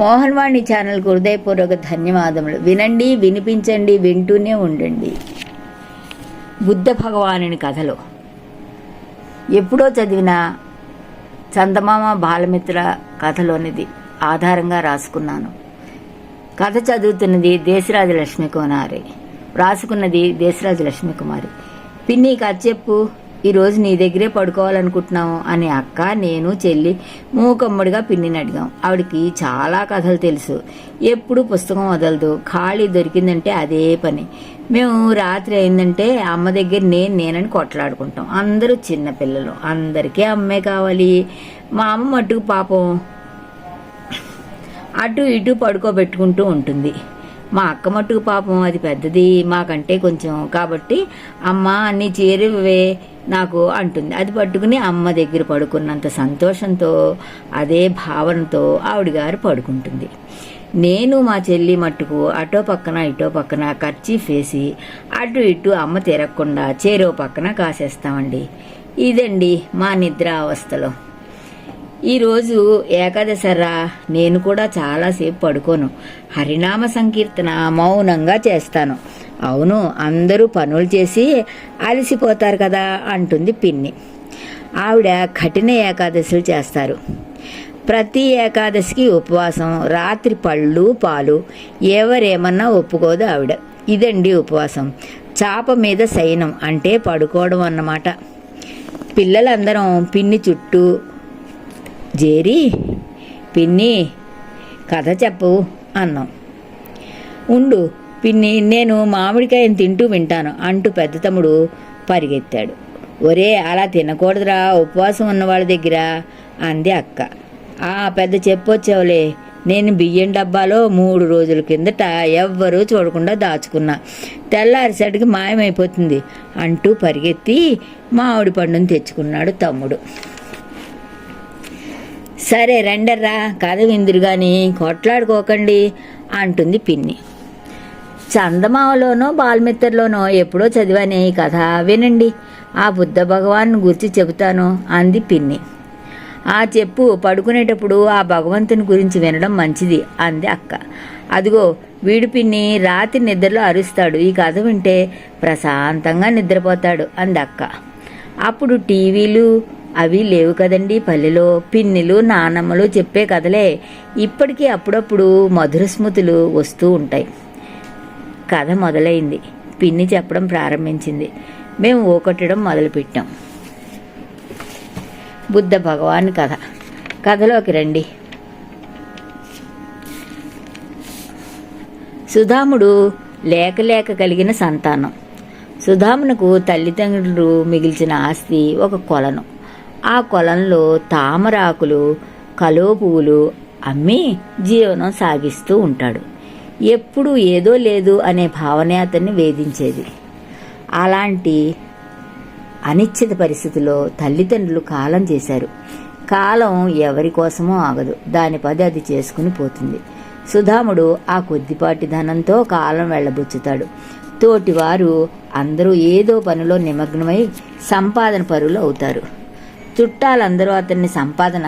మోహన్ వాణి ఛానల్కు హృదయపూర్వక ధన్యవాదములు. వినండి, వినిపించండి, వింటూనే ఉండండి. బుద్ధ భగవానుని కథలు ఎప్పుడో చదివిన చందమామ బాలమిత్ర కథలోనిది ఆధారంగా రాసుకున్నాను. కథ చదువుతున్నది దేశరాజు లక్ష్మీకుమారి, రాసుకున్నది దేశరాజు లక్ష్మీకుమారి. పిన్ని కథ చెప్పు, ఈరోజు నీ దగ్గరే పడుకోవాలనుకుంటున్నాము అని అక్క, నేను, చెల్లి మూకమ్మడిగా పిన్నిని అడిగాం. ఆవిడికి చాలా కథలు తెలుసు, ఎప్పుడు పుస్తకం వదలదు. ఖాళీ దొరికిందంటే అదే పని. మేము రాత్రి అయిందంటే అమ్మ దగ్గర నేనని కొట్లాడుకుంటాం. అందరూ చిన్నపిల్లలు, అందరికీ అమ్మే కావాలి. మా అమ్మ మట్టుకు పాపం అటు ఇటు పడుకోబెట్టుకుంటూ ఉంటుంది. మా అక్క మట్టుకు పాపం అది పెద్దది మాకంటే కొంచెం, కాబట్టి అమ్మ అన్ని చేరువే నాకు అంటుంది. అది పట్టుకుని అమ్మ దగ్గర పడుకున్నంత సంతోషంతో, అదే భావనతో ఆవిడ గారు పడుకుంటుంది. నేను మా చెల్లి మట్టుకు అటో పక్కన ఇటో పక్కన కర్చీఫ్ వేసి అటు ఇటు అమ్మ తిరగకుండా చేరో పక్కన కాసేస్తామండి. ఇదండి మా నిద్ర అవస్థలో. ఈరోజు ఏకాదశరా, నేను కూడా చాలాసేపు పడుకోను. హరినామ సంకీర్తన మౌనంగా చేస్తాను. అవును, అందరూ పనులు చేసి అలసిపోతారు కదా అంటుంది పిన్ని. ఆవిడ కఠిన ఏకాదశులు చేస్తారు. ప్రతి ఏకాదశికి ఉపవాసం, రాత్రి పళ్ళు పాలు, ఎవరేమన్నా ఒప్పుకోదు ఆవిడ. ఇదండి ఉపవాసం. చాప మీద శయనం అంటే పడుకోవడం అన్నమాట. పిల్లలందరం పిన్ని చుట్టూ జేరి, పిన్ని కథ చెప్పు అన్నాం. ఉండు పిన్ని, నేను మామిడికాయని తింటూ వింటాను అంటూ పెద్ద తమ్ముడు పరిగెత్తాడు. ఒరే, అలా తినకూడదురా ఉపవాసం ఉన్న వాళ్ళ దగ్గర అంది అక్క. పెద్ద చెప్పొచ్చావులే, నేను బియ్యం డబ్బాలో 3 రోజుల కిందట ఎవ్వరూ చూడకుండా దాచుకున్నా, తెల్లారిసటికి మాయమైపోతుంది అంటూ పరిగెత్తి మామిడి పండును తెచ్చుకున్నాడు తమ్ముడు. సరే రండర్రా, కథ విందురు గాని కొట్లాడుకోకండి అంటుంది పిన్ని. చందమామలోనో బాల్మిత్రలోనో ఎప్పుడో చదివానే ఈ కథ, వినండి, ఆ బుద్ధ భగవాను గురించి చెబుతాను అంది పిన్ని. చెప్పు, పడుకునేటప్పుడు ఆ భగవంతుని గురించి వినడం మంచిది అంది అక్క. అదిగో వీడు పిన్ని రాత్రి నిద్రలో అరుస్తాడు, ఈ కథ వింటే ప్రశాంతంగా నిద్రపోతాడు అంది అక్క. అప్పుడు టీవీలు అవి లేవు కదండి పల్లెలో. పిన్నిలు నానమ్మలు చెప్పే కథలే ఇప్పటికీ అప్పుడప్పుడు మధుర స్మృతులు వస్తూ ఉంటాయి. కథ మొదలైంది. పిన్ని చెప్పడం ప్రారంభించింది. మేము ఊకొట్టడం మొదలుపెట్టాం. బుద్ధ భగవాన్ కథ. కథలోకి రండి. సుధాముడు లేక కలిగిన సంతానం. సుధామునకు తల్లిదండ్రులు మిగిల్చిన ఆస్తి ఒక కొలను. ఆ కొలంలో తామరాకులు, కలువ పువ్వులు అమ్మి జీవనం సాగిస్తూ ఉంటాడు. ఎప్పుడు ఏదో లేదు అనే భావనే అతన్ని వేధించేది. అలాంటి అనిశ్చిత పరిస్థితిలో తల్లిదండ్రులు కాలం చేశారు. కాలం ఎవరి కోసమో ఆగదు, దాని పది అది చేసుకుని పోతుంది. సుధాముడు ఆ కొద్దిపాటి ధనంతో కాలం వెళ్ళబుచ్చుతాడు. తోటివారు అందరూ ఏదో పనిలో నిమగ్నమై సంపాదన పరులు అవుతారు. చుట్టాలందరూ అతన్ని సంపాదన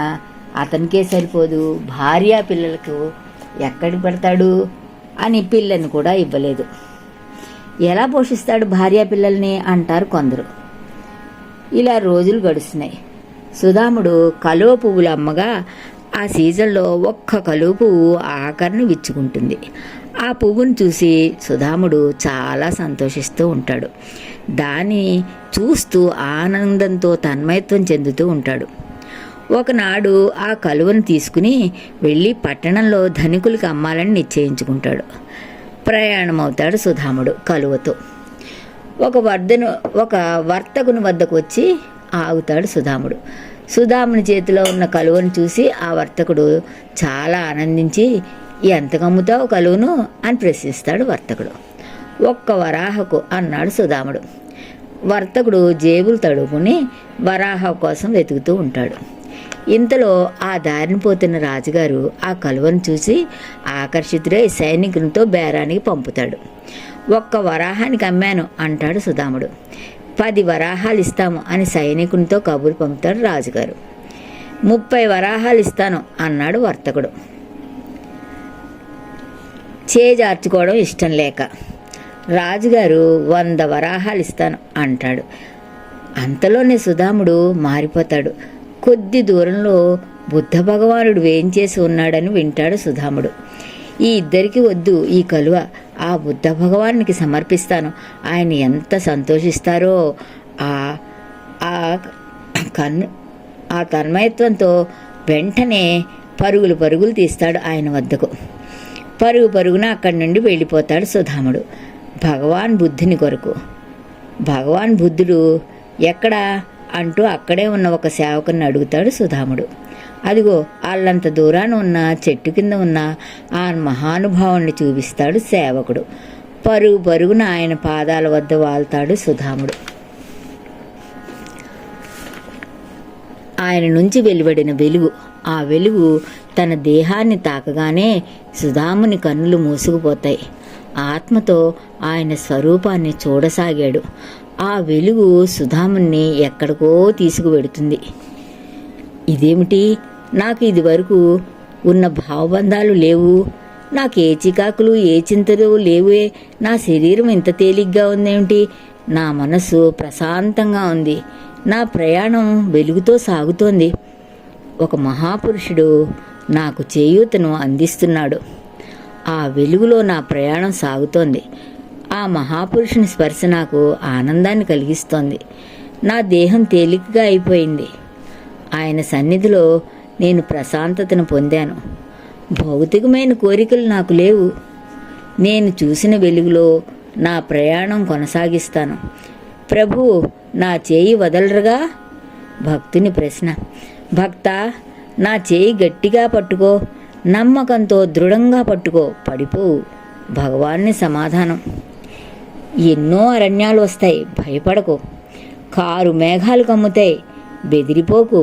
అతనికే సరిపోదు, భార్య పిల్లలకు ఎక్కడికి పెడతాడు అని పిల్లని కూడా ఇవ్వలేదు. ఎలా పోషిస్తాడు భార్య పిల్లల్ని అంటారు కొందరు. ఇలా రోజులు గడుస్తున్నాయి. సుధాముడు కలువ పువ్వులు అమ్మగా ఆ సీజన్లో ఒక్క కలువ పువ్వు ఆఖరిని విచ్చుకుంటుంది. ఆ పువ్వును చూసి సుధాముడు చాలా సంతోషిస్తూ ఉంటాడు. దాన్ని చూస్తూ ఆనందంతో తన్మయత్వం చెందుతూ ఉంటాడు. ఒకనాడు ఆ కలువను తీసుకుని వెళ్ళి పట్టణంలో ధనికులకి అమ్మాలని నిశ్చయించుకుంటాడు. ప్రయాణమవుతాడు సుధాముడు కలువతో. ఒక వర్తకుని వద్దకు వచ్చి ఆగుతాడు సుధాముడు. సుధాముని చేతిలో ఉన్న కలువను చూసి ఆ వర్తకుడు చాలా ఆనందించి, ఎంత కమ్ముతావు కలువను అని ప్రశ్నిస్తాడు వర్తకుడు. 1 వరాహకు అన్నాడు సుధాముడు. వర్తకుడు జేబులు తడుపుని వరాహ కోసం వెతుకుతూ ఉంటాడు. ఇంతలో ఆ దారిని పోతున్న రాజుగారు ఆ కలువను చూసి ఆకర్షితుడై సైనికునితో బేరానికి పంపుతాడు. 1 వరాహానికి అమ్మాను అంటాడు సుధాముడు. 10 వరాహాలు ఇస్తాము అని సైనికునితో కబురు పంపుతాడు రాజుగారు. 30 వరాహాలు ఇస్తాను అన్నాడు వర్తకుడు. చేజార్చుకోవడం ఇష్టం లేక రాజుగారు 100 వరాహాలు ఇస్తాను అంటాడు. అంతలోనే సుధాముడు మారిపోతాడు. కొద్ది దూరంలో బుద్ధ భగవానుడు వేంచేసి ఉన్నాడని వింటాడు సుధాముడు. ఈ ఇద్దరికి వద్దు ఈ కలువ, ఆ బుద్ధ భగవానికి సమర్పిస్తాను, ఆయన ఎంత సంతోషిస్తారో. ఆ ఆ కన్ను ఆ తన్మయత్వంతో వెంటనే పరుగులు తీస్తాడు ఆయన వద్దకు. పరుగున అక్కడి నుండి వెళ్ళిపోతాడు సుధాముడు భగవాన్ బుద్ధుని కొరకు. భగవాన్ బుద్ధుడు ఎక్కడా అంటూ అక్కడే ఉన్న ఒక సేవకుని అడుగుతాడు సుధాముడు. అదిగో అల్లంత దూరాన ఉన్న చెట్టు కింద ఉన్న ఆ మహానుభావుణ్ణి చూపిస్తాడు సేవకుడు. పరుగున ఆయన పాదాల వద్ద వాళ్తాడు సుధాముడు. ఆయన నుంచి వెలువడిన వెలుగు, ఆ వెలుగు తన దేహాన్ని తాకగానే సుధాముని కన్నులు మూసుకుపోతాయి. ఆత్మతో ఆయన స్వరూపాన్ని చూడసాగాడు. ఆ వెలుగు సుధాముని ఎక్కడికో తీసుకువెడుతుంది. ఇదేమిటి, నాకు ఇది వరకు ఉన్న భావబంధాలు లేవు, నాకు ఏ చికాకులు ఏ చింతలు లేవే, నా శరీరం ఇంత తేలిగ్గా ఉందేమిటి, నా మనసు ప్రశాంతంగా ఉంది, నా ప్రయాణం వెలుగుతో సాగుతోంది. ఒక మహాపురుషుడు నాకు చేయూతను అందిస్తున్నాడు. ఆ వెలుగులో నా ప్రయాణం సాగుతోంది. ఆ మహాపురుషుని స్పర్శ నాకు ఆనందాన్ని కలిగిస్తోంది. నా దేహం తేలికగా అయిపోయింది. ఆయన సన్నిధిలో నేను ప్రశాంతతను పొందాను. భౌతికమైన కోరికలు నాకు లేవు. నేను చూసిన వెలుగులో నా ప్రయాణం కొనసాగిస్తాను. ప్రభు, నా చేయి వదలరుగా? భక్తుని ప్రశ్న. భక్త, నా చేయి గట్టిగా పట్టుకో, నమ్మకంతో దృఢంగా పట్టుకో, పడిపోవు. భగవాన్ని సమాధానం. ఎన్నో అరణ్యాలు వస్తాయి, భయపడకు. కారు మేఘాలు కమ్ముతాయి, బెదిరిపోకు.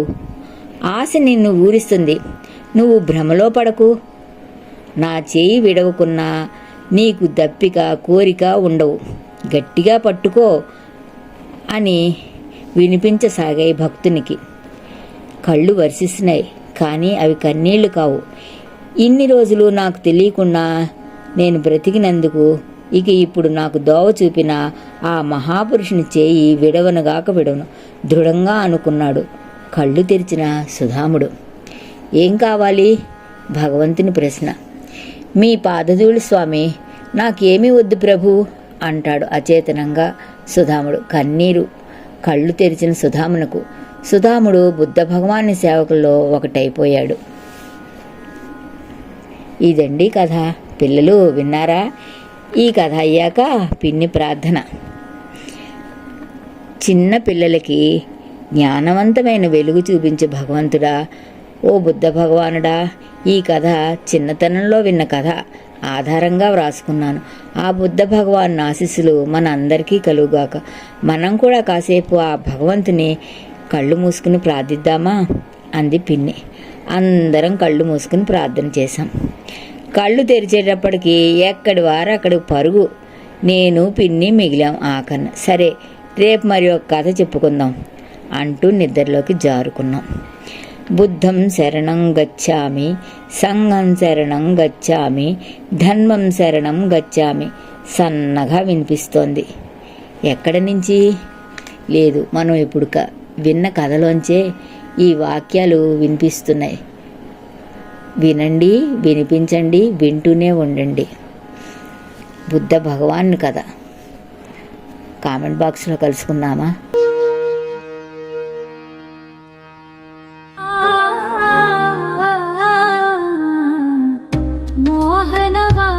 ఆశ నిన్ను ఊరిస్తుంది, నువ్వు భ్రమలో పడకు. నా చేయి విడవకున్నా నీకు దప్పిక కోరిక ఉండవు, గట్టిగా పట్టుకో అని వినిపించసాగాయి భక్తునికి. కళ్ళు వర్షిస్తున్నాయి, కానీ అవి కన్నీళ్లు కావు. ఇన్ని రోజులు నాకు తెలియకుండా నేను బ్రతికినందుకు ఇక ఇప్పుడు నాకు దోవ చూపిన ఆ మహాపురుషుని చేయి విడవనుగాక విడవను దృఢంగా అనుకున్నాడు. కళ్ళు తెరిచిన సుధాముడు. ఏం కావాలి? భగవంతుని ప్రశ్న. మీ పాదధూళి స్వామి, నాకేమీ వద్దు ప్రభు అంటాడు అచేతనంగా సుధాముడు. కళ్ళు తెరిచిన సుధాముడు బుద్ధ భగవాని సేవకుల్లో ఒకటైపోయాడు. ఇదండి కథ. పిల్లలు విన్నారా? ఈ కథ అయ్యాక పిన్ని ప్రార్థన. చిన్న పిల్లలకి జ్ఞానవంతమైన వెలుగు చూపించే భగవంతుడా, ఓ బుద్ధ భగవానుడా, ఈ కథ చిన్నతనంలో విన్న కథ ఆధారంగా వ్రాసుకున్నాను. ఆ బుద్ధ భగవాన్ ఆశీస్సులు మన అందరికీ కలుగుగాక. మనం కూడా కాసేపు ఆ భగవంతుని కళ్ళు మూసుకుని ప్రార్థిద్దామా అంది పిన్ని. అందరం కళ్ళు మూసుకుని ప్రార్థన చేశాం. కళ్ళు తెరిచేటప్పటికి ఎక్కడి వారు అక్కడికి పరుగు. నేను పిన్ని మిగిలాం ఆకన్నా. సరే, రేపు మరి ఒక కథ చెప్పుకుందాం అంటూ నిద్రలోకి జారుకున్నాం. బుద్ధం శరణం గచ్చామి, సంఘం శరణం గచ్చామి, ధర్మం శరణం గచ్చామి సన్నగా వినిపిస్తోంది. ఎక్కడి నుంచి? లేదు, మనం ఇప్పుడు విన్న కథలోంచే ఈ వాక్యాలు వినిపిస్తున్నాయి. వినండి, వినిపించండి, వింటూనే ఉండండి. బుద్ధ భగవాన్ కథ. కామెంట్ బాక్స్లో కలుసుకుందామా? మోహనవా